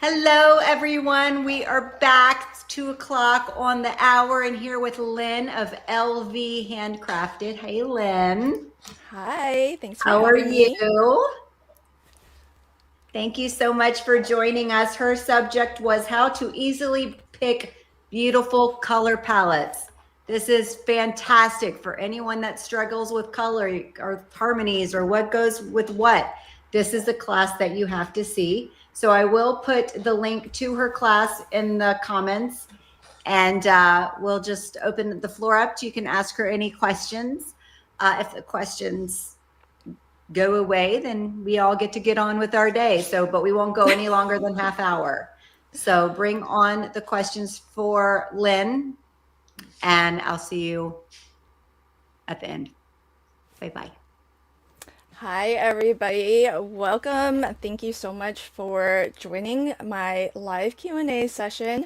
Hello, everyone. We are back. It's 2 o'clock on the hour and here with Lynn of LV Handcrafted. Hey, Lynn. Hi, thanks for How are having me. you? Thank you so much for joining us. Her subject was how to easily pick beautiful color palettes. This is fantastic for anyone that struggles with color or harmonies or what goes with what. This is a class that you have to see. So I will put the link to her class in the comments, and we'll just open the floor up so you can ask her any questions. If the questions go away, then we all get to get on with our day. So, but we won't go any longer than half hour. So bring on the questions for Lynn, and I'll see you at the end. Bye-bye. Hi, everybody. Welcome. Thank you so much for joining my live Q&A session.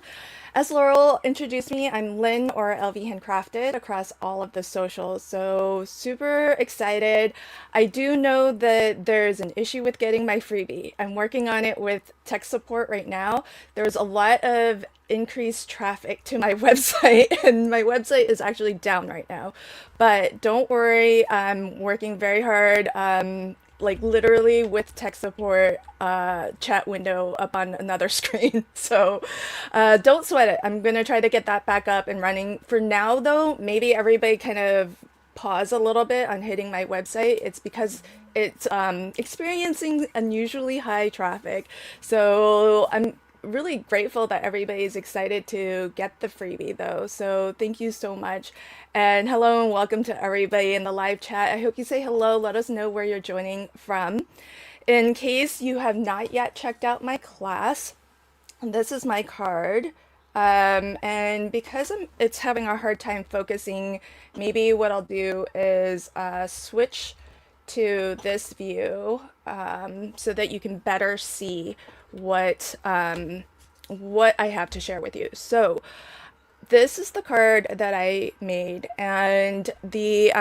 As Laurel introduced me, I'm Lynn or LV Handcrafted across all of the socials. So super excited. I do know that there's an issue with getting my freebie. I'm working on it with tech support right now. There's a lot of increased traffic to my website, and my website is actually down right now. But don't worry, I'm working very hard. Like literally with tech support chat window up on another screen. So don't sweat it. I'm gonna try to get that back up and running. For now, though, maybe everybody kind of pause a little bit on hitting my website. It's because it's experiencing unusually high traffic. So I'm really grateful that everybody's excited to get the freebie though. So thank you so much. And hello and welcome to everybody in the live chat. I hope you say hello. Let us know where you're joining from. In case you have not yet checked out my class, this is my card. And because it's having a hard time focusing, maybe what I'll do is switch to this view so that you can better see what I have to share with you. So this is the card that I made, and the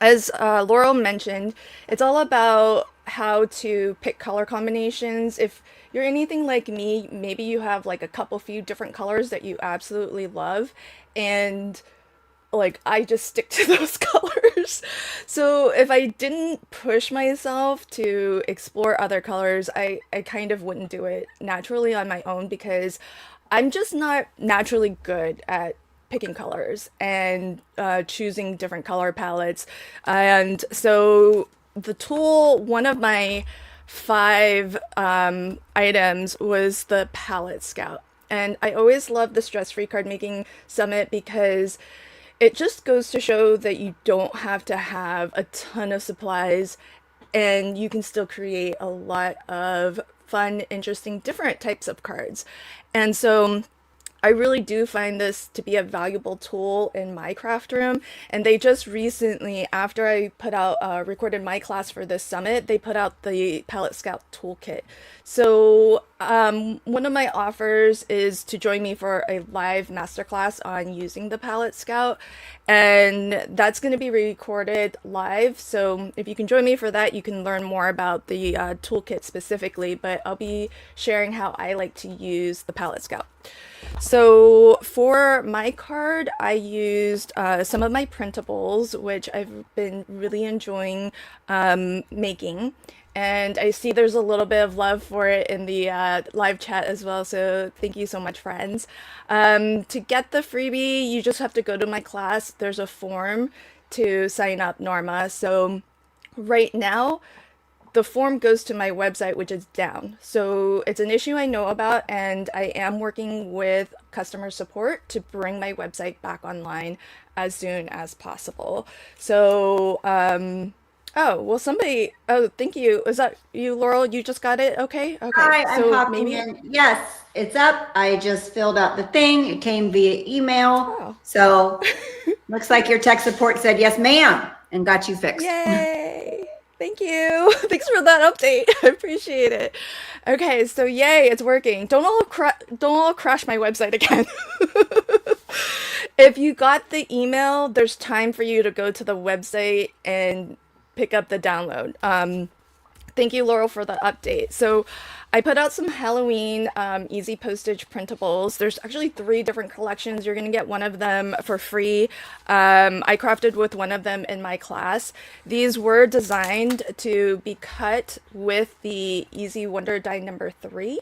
as Laurel mentioned, it's all about how to pick color combinations. If you're anything like me, maybe you have like a couple few different colors that you absolutely love, and like I just stick to those colors. So if I didn't push myself to explore other colors, I kind of wouldn't do it naturally on my own because I'm just not naturally good at picking colors and choosing different color palettes. And so the tool, one of my five items was the Palette Scout. And I always love the Stress Free Card Making Summit because it just goes to show that you don't have to have a ton of supplies and you can still create a lot of fun, interesting, different types of cards. And so I really do find this to be a valuable tool in my craft room. And they just recently, after I put out recorded my class for this summit, they put out the Palette Scout Toolkit. So one of my offers is to join me for a live masterclass on using the Palette Scout, and that's going to be recorded live. So if you can join me for that, you can learn more about the toolkit specifically. But I'll be sharing how I like to use the Palette Scout. So for my card, I used some of my printables, which I've been really enjoying making. And I see there's a little bit of love for it in the live chat as well. So thank you so much, friends. To get the freebie, you just have to go to my class. There's a form to sign up, Norma. So right now, the form goes to my website, which is down. So it's an issue I know about, and I am working with customer support to bring my website back online as soon as possible. So, oh, well, somebody, oh, thank you. Is that you, Laurel? You just got it? Okay, okay. Hi, I'm So popping maybe, in. Yes, it's up. I just filled out the thing. It came via email. oh, So looks like your tech support said yes, ma'am, and got you fixed. yay. Thank you. Thanks for that update. I appreciate it. Okay, so yay, it's working. Don't all crash my website again. If you got the email, there's time for you to go to the website and pick up the download. Thank you, Laurel, for the update. So I put out some Halloween easy postage printables. There's actually 3 different collections. You're going to get one of them for free. I crafted with one of them in my class. These were designed to be cut with the Easy Wonder Die number 3.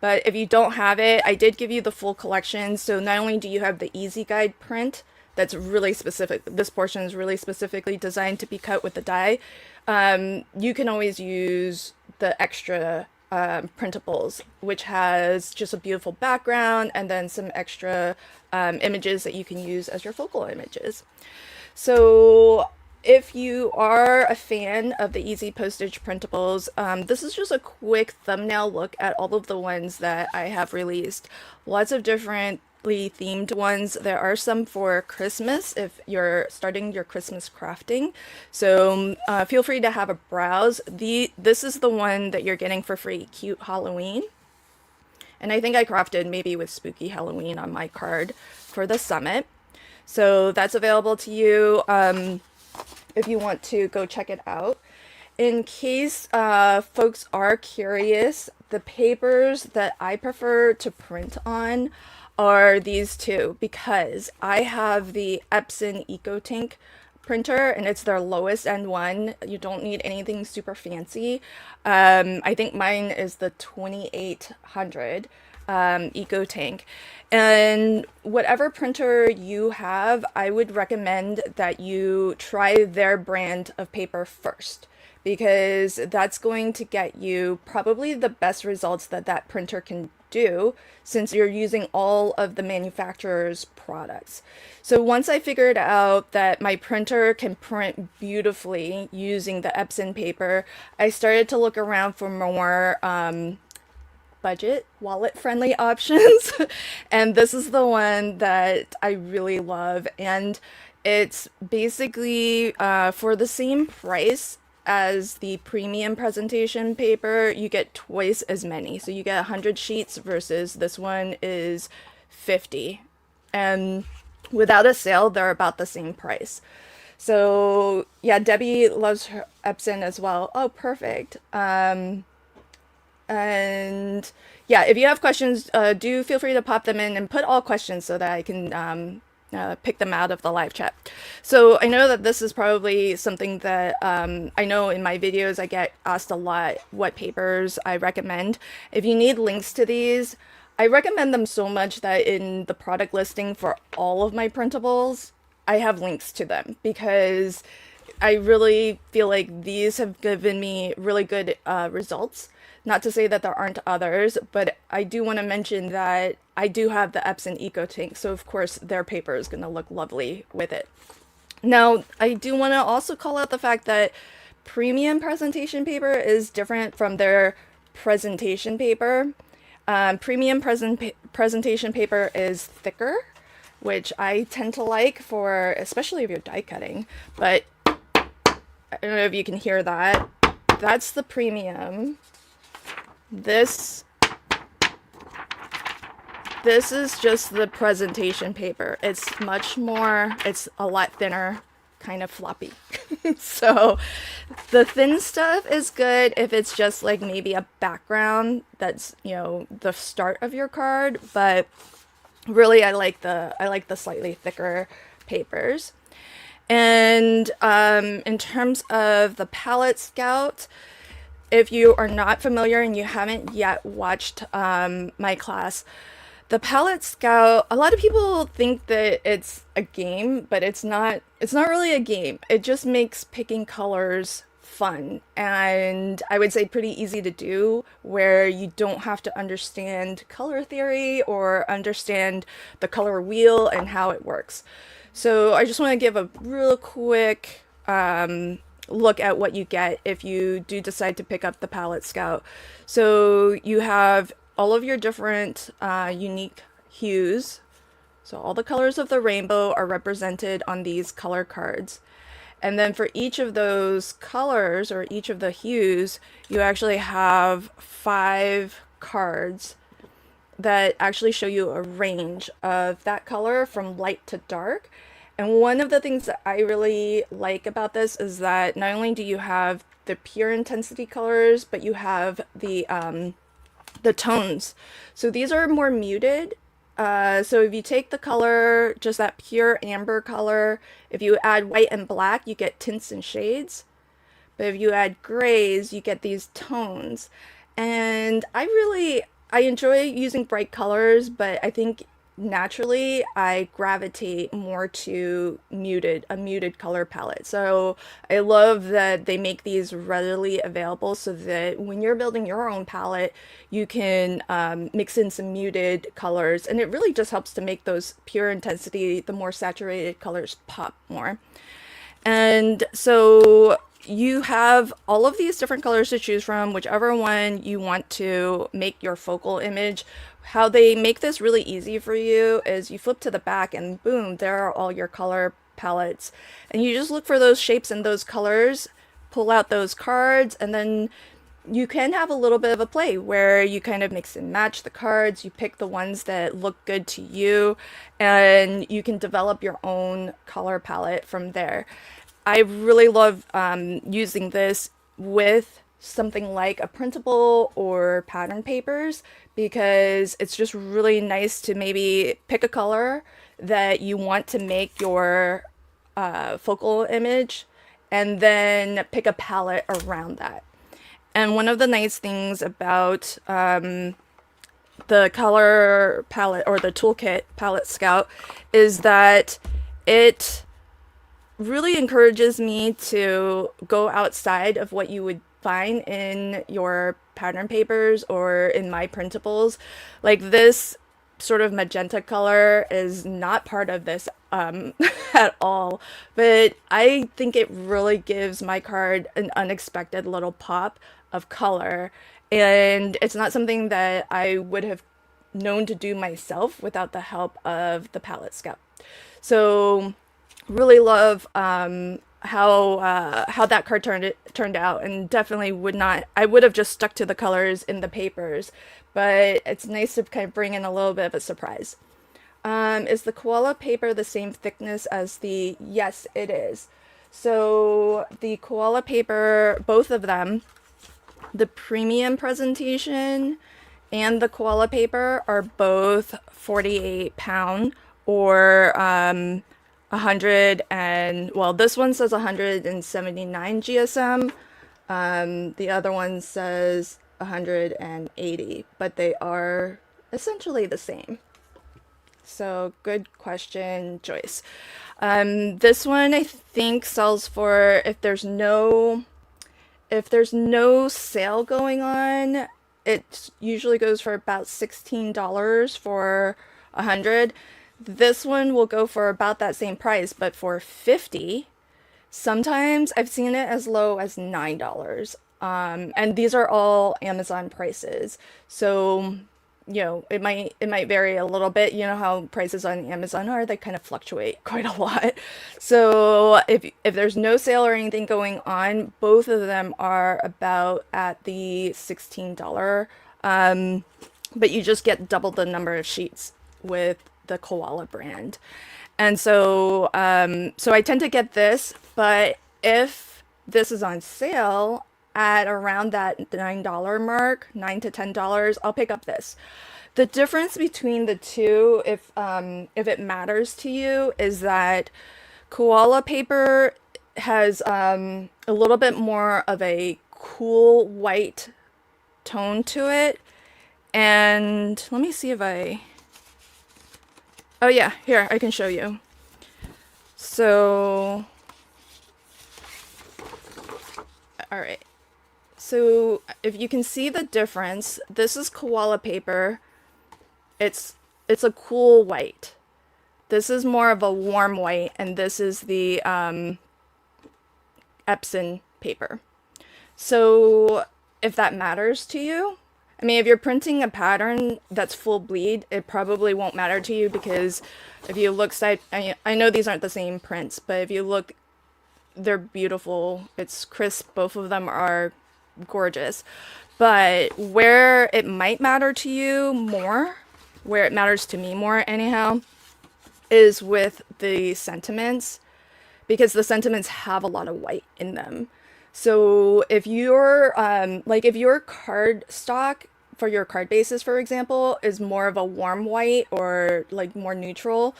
But if you don't have it, I did give you the full collection. So not only do you have the Easy Guide print, that's really specific. This portion is really specifically designed to be cut with the die. You can always use the extra printables, which has just a beautiful background and then some extra images that you can use as your focal images. So if you are a fan of the Easy Postage printables, this is just a quick thumbnail look at all of the ones that I have released. Lots of differently themed ones. There are some for Christmas if you're starting your Christmas crafting. So feel free to have a browse. This is the one that you're getting for free, Cute Halloween. And I think I crafted maybe with Spooky Halloween on my card for the summit. So that's available to you if you want to go check it out. In case folks are curious, the papers that I prefer to print on are these 2 because I have the Epson EcoTink printer and it's their lowest end one. You don't need anything super fancy. I think mine is the 2800 EcoTink. And whatever printer you have, I would recommend that you try their brand of paper first, because that's going to get you probably the best results that that printer can do, since you're using all of the manufacturer's products. So once I figured out that my printer can print beautifully using the Epson paper, I started to look around for more budget, wallet-friendly options. And this is the one that I really love. And it's basically for the same price as the premium presentation paper, you get twice as many. So you get 100 sheets versus this one is 50. And without a sale, they're about the same price. So yeah, Debbie loves her Epson as well. Oh, perfect. And yeah, if you have questions, do feel free to pop them in and put all questions so that I can pick them out of the live chat. So I know that this is probably something that I know in my videos I get asked a lot what papers I recommend. If you need links to these, I recommend them so much that in the product listing for all of my printables, I have links to them, because I really feel like these have given me really good results. Not to say that there aren't others, but I do want to mention that I do have the Epson EcoTink, so of course their paper is going to look lovely with it. Now, I do want to also call out the fact that premium presentation paper is different from their presentation paper. Premium presentation paper is thicker, which I tend to like for, especially if you're die cutting, but I don't know if you can hear that. That's the premium. This is just the presentation paper. It's much more, it's a lot thinner, kind of floppy. So the thin stuff is good if it's just like maybe a background that's, you know, the start of your card, but really I like the slightly thicker papers. And in terms of the Palette Scout, if you are not familiar and you haven't yet watched my class, the Palette Scout, a lot of people think that it's a game, but it's not really a game. It just makes picking colors fun, and I would say pretty easy to do, where you don't have to understand color theory or understand the color wheel and how it works. So I just want to give a real quick look at what you get if you do decide to pick up the Palette Scout. So you have all of your different unique hues. So all the colors of the rainbow are represented on these color cards. And then for each of those colors, or each of the hues, you actually have 5 cards that actually show you a range of that color from light to dark. And one of the things that I really like about this is that not only do you have the pure intensity colors, but you have the tones. So these are more muted. So if you take the color, just that pure amber color, if you add white and black, you get tints and shades. But if you add grays, you get these tones. And I enjoy using bright colors, but I think naturally I gravitate more to a muted color palette. So I love that they make these readily available so that when you're building your own palette, you can mix in some muted colors. And it really just helps to make those pure intensity, the more saturated colors pop more. And so you have all of these different colors to choose from, whichever one you want to make your focal image. How they make this really easy for you is you flip to the back and boom, there are all your color palettes. And you just look for those shapes and those colors, pull out those cards, and then you can have a little bit of a play where you kind of mix and match the cards. You pick the ones that look good to you, and you can develop your own color palette from there. I really love using this with something like a printable or pattern papers because it's just really nice to maybe pick a color that you want to make your focal image and then pick a palette around that. And one of the nice things about the color palette or the toolkit Palette Scout is that it really encourages me to go outside of what you would find in your pattern papers or in my printables. Like this sort of magenta color is not part of this at all, but I think it really gives my card an unexpected little pop of color. And it's not something that I would have known to do myself without the help of the Palette Scout. So really love how that card turned out, and definitely would not. I would have just stuck to the colors in the papers, but it's nice to kind of bring in a little bit of a surprise. Is the koala paper the same thickness as the? Yes, it is. So the koala paper, both of them, the premium presentation and the koala paper are both 48 pound or 100 and well, this one says 179 GSM. The other one says 180, but they are essentially the same. So good question, Joyce. This one I think sells for if there's no sale going on, it usually goes for about $16 for 100. This one will go for about that same price, but for 50, sometimes I've seen it as low as $9. And these are all Amazon prices. So, it might vary a little bit. You know how prices on Amazon are, they kind of fluctuate quite a lot. So if there's no sale or anything going on, both of them are about at the $16. But you just get double the number of sheets with the koala brand. And so I tend to get this, but if this is on sale at around that $9 mark, $9 to $10, I'll pick up this. The difference between the two, if it matters to you, is that koala paper has a little bit more of a cool white tone to it. And let me see if oh yeah, here, I can show you. So, all right. So if you can see the difference, this is koala paper. It's a cool white. This is more of a warm white, and this is the Epson paper. So if that matters to you, I mean, if you're printing a pattern that's full bleed, it probably won't matter to you because if you look I know these aren't the same prints, but if you look, they're beautiful. It's crisp. Both of them are gorgeous. But where it might matter to you more, where it matters to me more anyhow, is with the sentiments, because the sentiments have a lot of white in them. So if your card stock for your card bases, for example, is more of a warm white or like more neutral,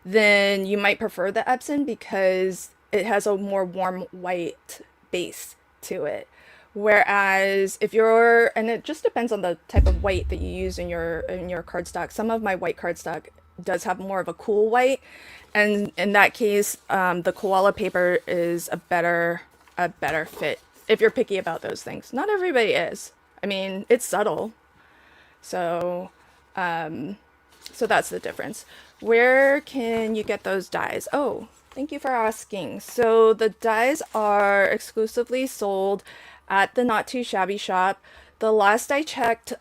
then you might prefer the Epson because it has a more warm white base to it. Whereas if you're, and it just depends on the type of white that you use in your cardstock. Some of my white cardstock does have more of a cool white, and in that case, the koala paper is a better fit if you're picky about those things. Not everybody is. I mean, it's subtle, so so that's the difference. Where can you get those dyes? Oh, thank you for asking. So the dyes are exclusively sold at the Not Too Shabby shop. The last I checked,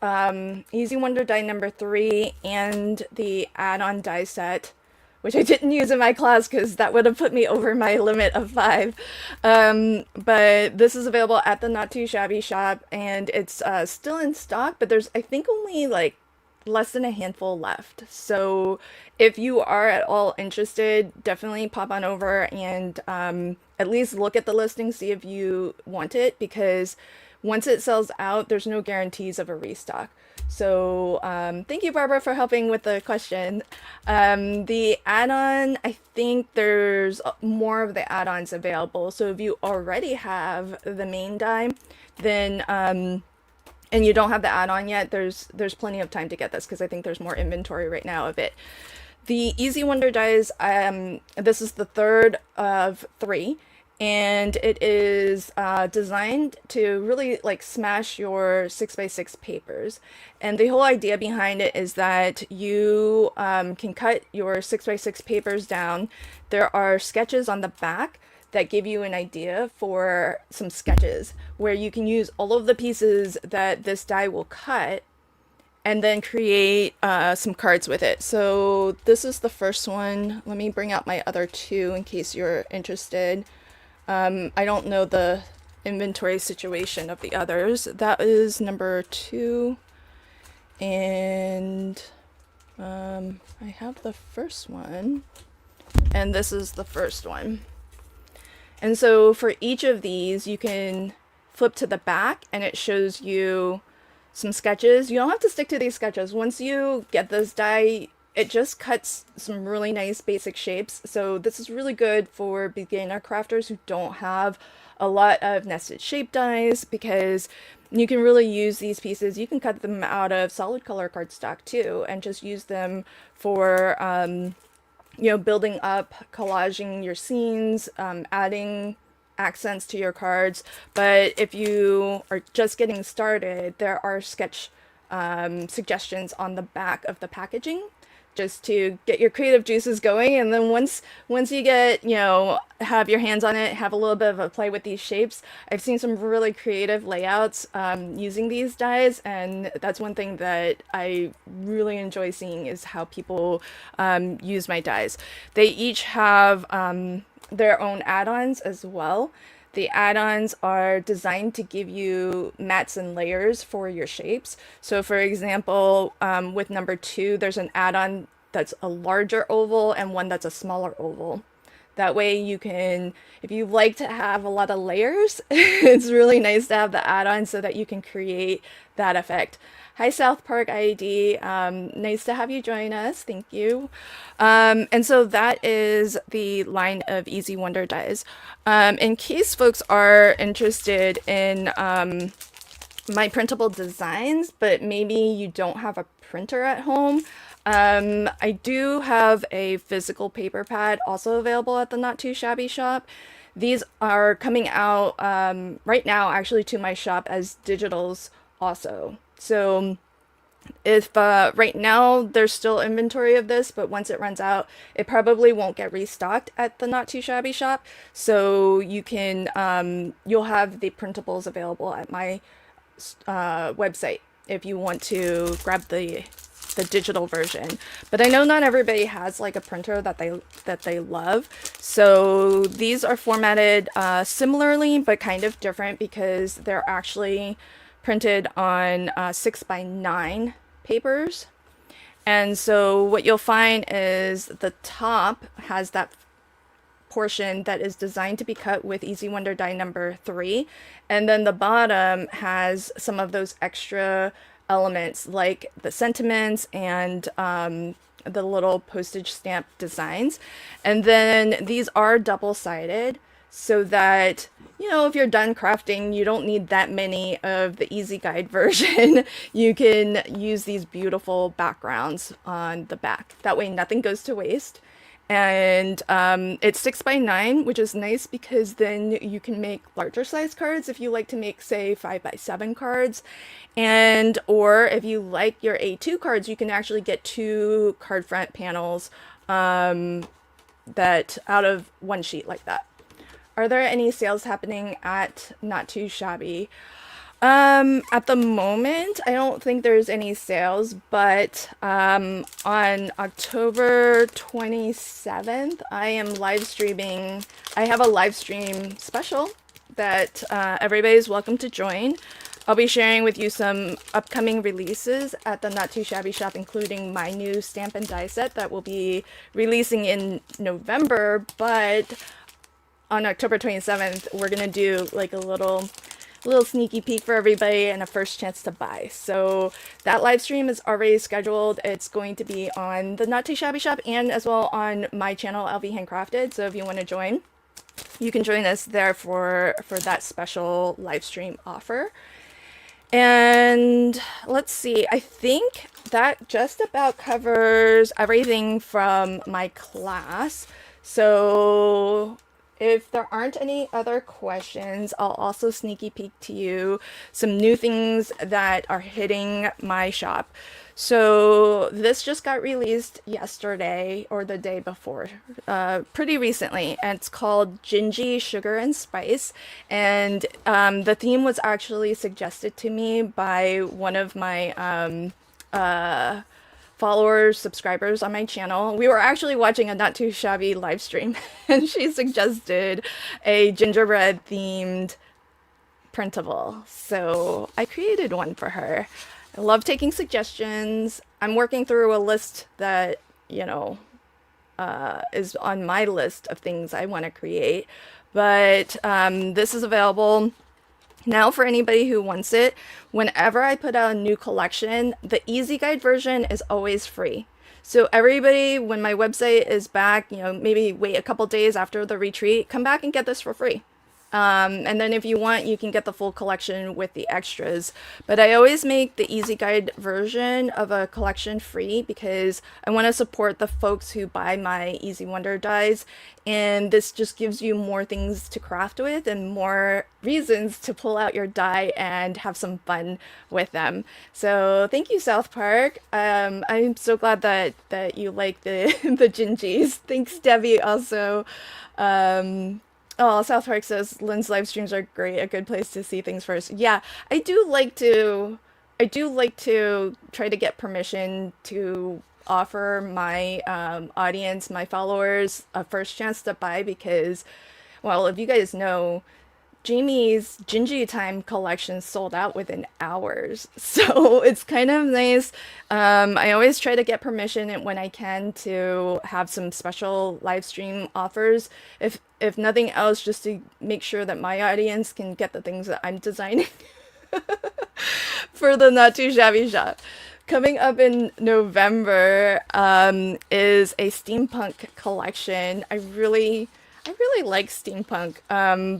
Easy Wonder dye number 3 and the add-on dye set, which I didn't use in my class because that would have put me over my limit of 5. But this is available at the Not Too Shabby shop, and it's still in stock, but there's, I think, only like less than a handful left. So if you are at all interested, definitely pop on over and at least look at the listing, see if you want it, because once it sells out, there's no guarantees of a restock. So thank you, Barbara, for helping with the question. The add-on, I think there's more of the add-ons available. So if you already have the main dye, then and you don't have the add-on yet, there's plenty of time to get this because I think there's more inventory right now of it. The Easy Wonder dyes, this is the third of 3, and it is designed to really like smash your 6x6 papers. And the whole idea behind it is that you can cut your 6x6 papers down. There are sketches on the back that give you an idea for some sketches where you can use all of the pieces that this die will cut and then create some cards with it. So this is the first one. Let me bring out my other 2 in case you're interested. I don't know the inventory situation of the others. That is number 2. And I have the first one. And this is the first one. And so for each of these, you can flip to the back and it shows you some sketches. You don't have to stick to these sketches. Once you get this die, it just cuts some really nice basic shapes. So this is really good for beginner crafters who don't have a lot of nested shape dies, because you can really use these pieces. You can cut them out of solid color cardstock too and just use them for building up, collaging your scenes, adding accents to your cards. But if you are just getting started, there are sketch suggestions on the back of the packaging just to get your creative juices going. And then once you get, have your hands on it, have a little bit of a play with these shapes. I've seen some really creative layouts using these dies, and that's one thing that I really enjoy seeing is how people use my dies. They each have their own add-ons as well. The add-ons are designed to give you mats and layers for your shapes. So for example, with number 2, there's an add-on that's a larger oval and one that's a smaller oval. That way you can, if you like to have a lot of layers, it's really nice to have the add-on so that you can create that effect. Hi, South Park IED. Nice to have you join us. Thank you. And so that is the line of Easy Wonder dies. In case folks are interested in my printable designs, but maybe you don't have a printer at home, I do have a physical paper pad also available at the Not Too Shabby shop. These are coming out right now actually to my shop as digitals also. So if right now there's still inventory of this, but once it runs out, it probably won't get restocked at the Not Too Shabby shop. So you can, you'll have the printables available at my website if you want to grab the digital version. But I know not everybody has like a printer that they love. So these are formatted similarly, but kind of different because they're actually printed on 6x9 papers, And so what you'll find is the top has that portion that is designed to be cut with Easy Wonder die number 3. And then the bottom has some of those extra elements like the sentiments and the little postage stamp designs. And then these are double-sided so that, you know, if you're done crafting, you don't need that many of the easy guide version. You can use these beautiful backgrounds on the back. That way nothing goes to waste. And it's 6x9, which is nice because then you can make larger size cards if you like to make, say, 5x7 cards. And or if you like your A2 cards, you can actually get 2 card front panels that out of one sheet like that. Are there any sales happening at Not Too Shabby? At the moment, I don't think there's any sales, but on October 27th, I am live streaming. I have a live stream special that everybody's welcome to join. I'll be sharing with you some upcoming releases at the Not Too Shabby shop, including my new stamp and die set that will be releasing in November, but on October 27th, we're gonna do like a little sneaky peek for everybody and a first chance to buy. So that live stream is already scheduled. It's going to be on the Not Too Shabby shop and as well on my channel, LV Handcrafted. So if you want to join, you can join us there for that special live stream offer. And let's see, I think that just about covers everything from my class. So if there aren't any other questions, I'll also sneaky peek to you some new things that are hitting my shop. So this just got released yesterday or the day before, pretty recently, and it's called Gingy Sugar and Spice. And the theme was actually suggested to me by one of my followers, subscribers on my channel. We were actually watching a Not Too Shabby live stream, and she suggested a gingerbread themed printable. So I created one for her. I love taking suggestions. I'm working through a list that, you know, is on my list of things I want to create. But this is available now for anybody who wants it. Whenever I put out a new collection, the easy guide version is always free. So everybody, when my website is back, you know, maybe wait a couple days after the retreat, come back and get this for free. And then if you want, you can get the full collection with the extras. But I always make the easy guide version of a collection free because I want to support the folks who buy my Easy Wonder dies. And this just gives you more things to craft with and more reasons to pull out your die and have some fun with them. So thank you, South Park. I'm so glad that you like the the gingies. Thanks, Debbie, also. Oh, South Park says Lynn's live streams are great, a good place to see things first. Yeah, I do like to try to get permission to offer my audience, my followers, a first chance to buy because, well, if you guys know, Jamie's Gingy Time collection sold out within hours. So it's kind of nice. I always try to get permission when I can to have some special live stream offers. If nothing else, just to make sure that my audience can get the things that I'm designing for the Not Too Shabby shop. Coming up in November is a steampunk collection. I really like steampunk,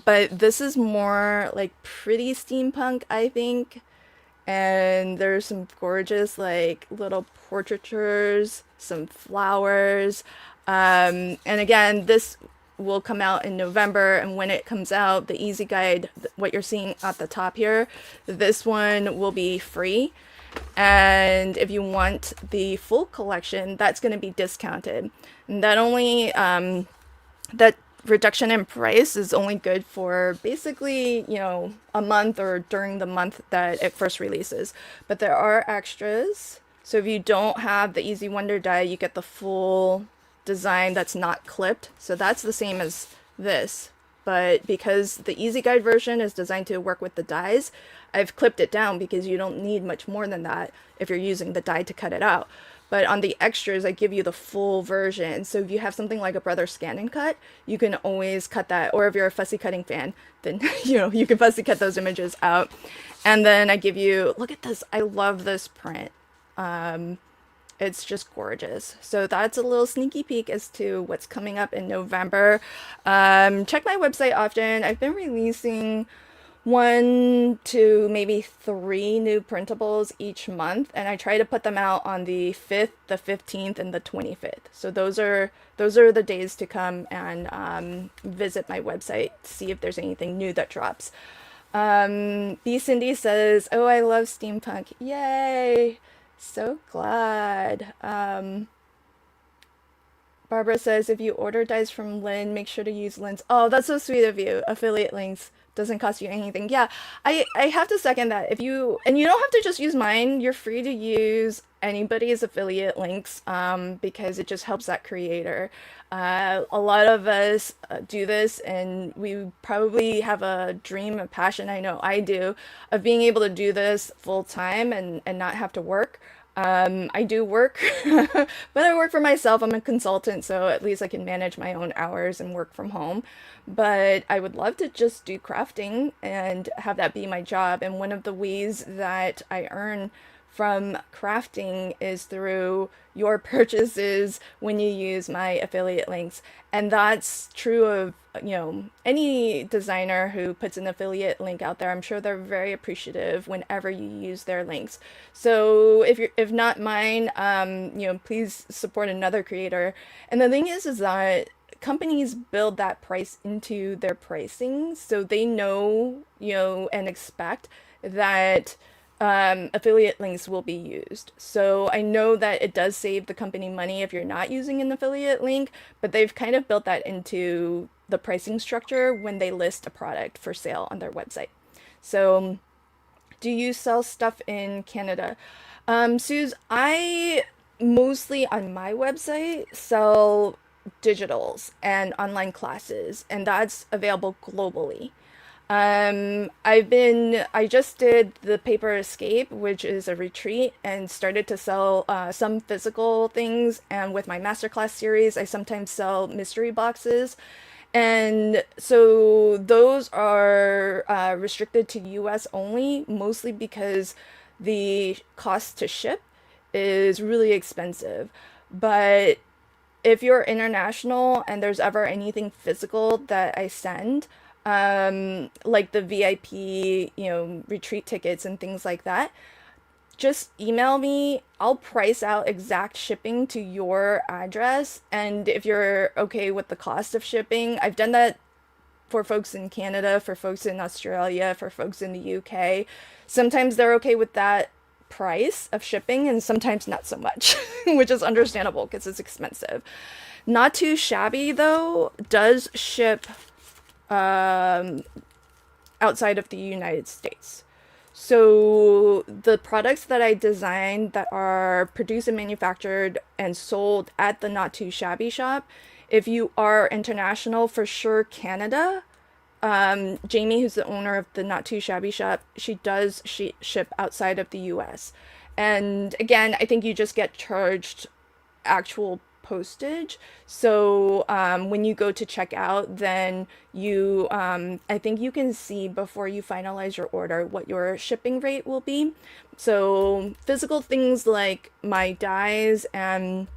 but this is more like pretty steampunk, I think. And there's some gorgeous like little portraitures, some flowers. And again, this will come out in November, and when it comes out, the easy guide, what you're seeing at the top here, this one will be free. And if you want the full collection, that's going to be discounted. And that only that reduction in price is only good for basically, you know, a month or during the month that it first releases. But there are extras. So if you don't have the Easy Wonder die, you get the full design that's not clipped. So that's the same as this, but but because the Easy Guide version is designed to work with the dies, I've clipped it down because you don't need much more than that if you're using the die to cut it out. But on the extras, I give you the full version. So if you have something like a Brother Scan and Cut, you can always cut that. Or if you're a fussy cutting fan, then you can fussy cut those images out. And then I give you, look at this. I love this print. It's just gorgeous. So that's a little sneaky peek as to what's coming up in November. Check my website often. I've been releasing 1 to maybe 3 new printables each month, and I try to put them out on the 5th, the 15th, and the 25th. So those are the days to come and visit my website, see if there's anything new that drops. B Cindy says, "Oh, I love steampunk! Yay! So glad." Barbara says, "If you order dies from Lynn, make sure to use Lynn's." Oh, that's so sweet of you. Affiliate links doesn't cost you anything. Yeah, I have to second that. And you don't have to just use mine. You're free to use anybody's affiliate links because it just helps that creator. A lot of us do this, and we probably have a dream, a passion, I know I do, of being able to do this full time and not have to work. I do work, but I work for myself. I'm a consultant, so at least I can manage my own hours and work from home. But I would love to just do crafting and have that be my job. And one of the ways that I earn from crafting is through your purchases when you use my affiliate links. And that's true of, any designer who puts an affiliate link out there. I'm sure they're very appreciative whenever you use their links. So if not mine, please support another creator. And the thing is that companies build that price into their pricing, so they know, and expect that affiliate links will be used. So I know that it does save the company money if you're not using an affiliate link, but they've kind of built that into the pricing structure when they list a product for sale on their website. So do you sell stuff in Canada? Suze, I mostly on my website sell digitals and online classes, and that's available globally. I just did the Paper Escape, which is a retreat, and started to sell some physical things. And with my masterclass series, I sometimes sell mystery boxes. And so those are restricted to US only, mostly because the cost to ship is really expensive. But if you're international and there's ever anything physical that I send, like the VIP, retreat tickets and things like that, just email me. I'll price out exact shipping to your address. And if you're okay with the cost of shipping, I've done that for folks in Canada, for folks in Australia, for folks in the UK. Sometimes they're okay with that price of shipping and sometimes not so much, which is understandable because it's expensive. Not Too Shabby, though, does ship outside of the United States. So the products that I designed that are produced and manufactured and sold at the Not Too Shabby shop, if you are international, for sure Canada, Jamie, who's the owner of the Not Too Shabby shop, she does ship outside of the US. And again, I think you just get charged actual postage. So when you go to check out, then I think you can see before you finalize your order what your shipping rate will be. So physical things like my dies and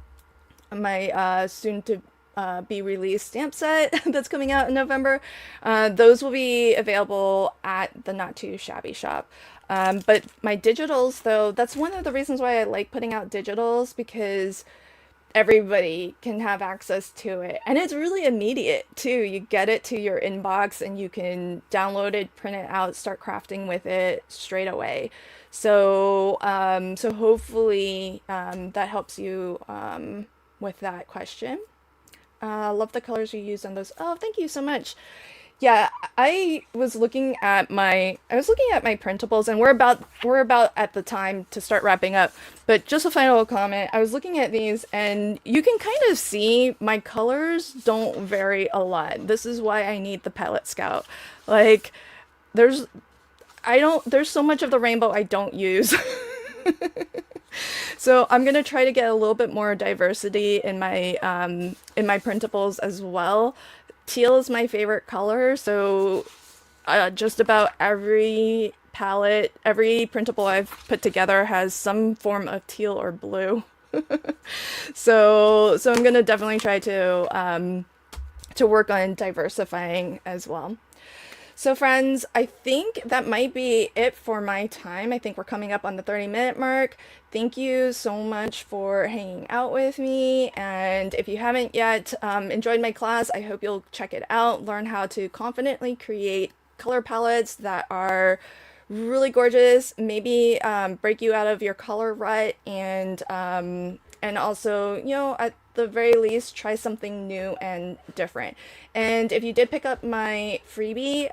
my soon to be released stamp set that's coming out in November, those will be available at the Not Too Shabby shop. But my digitals, though, that's one of the reasons why I like putting out digitals, because everybody can have access to it, and it's really immediate too. You get it to your inbox and you can download it, print it out, start crafting with it straight away. So hopefully that helps you with that question. Love the colors you use on those. Oh, thank you so much. Yeah, I was looking at my printables, and we're about at the time to start wrapping up. But just a final comment. I was looking at these, and you can kind of see my colors don't vary a lot. This is why I need the palette scout. Like there's there's so much of the rainbow I don't use. So I'm gonna try to get a little bit more diversity in my printables as well. Teal is my favorite color, so just about every palette, every printable I've put together has some form of teal or blue. So I'm gonna definitely try to work on diversifying as well. So, friends, I think that might be it for my time. I think we're coming up on the 30-minute mark. Thank you so much for hanging out with me. And if you haven't yet enjoyed my class, I hope you'll check it out. Learn how to confidently create color palettes that are really gorgeous, maybe break you out of your color rut, and also, you know, at the very least, try something new and different. And if you did pick up my freebie,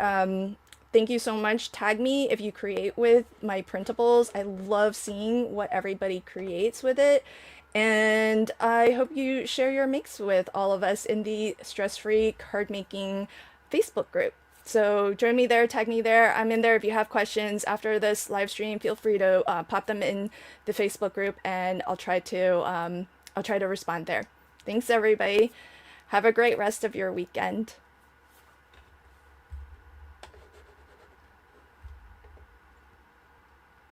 thank you so much. Tag me if you create with my printables. I love seeing what everybody creates with it. And I hope you share your makes with all of us in the Stress Free Card Making Facebook group. So join me there, tag me there. I'm in there. If you have questions after this live stream, feel free to pop them in the Facebook group, and I'll try to respond there. Thanks, everybody. Have a great rest of your weekend.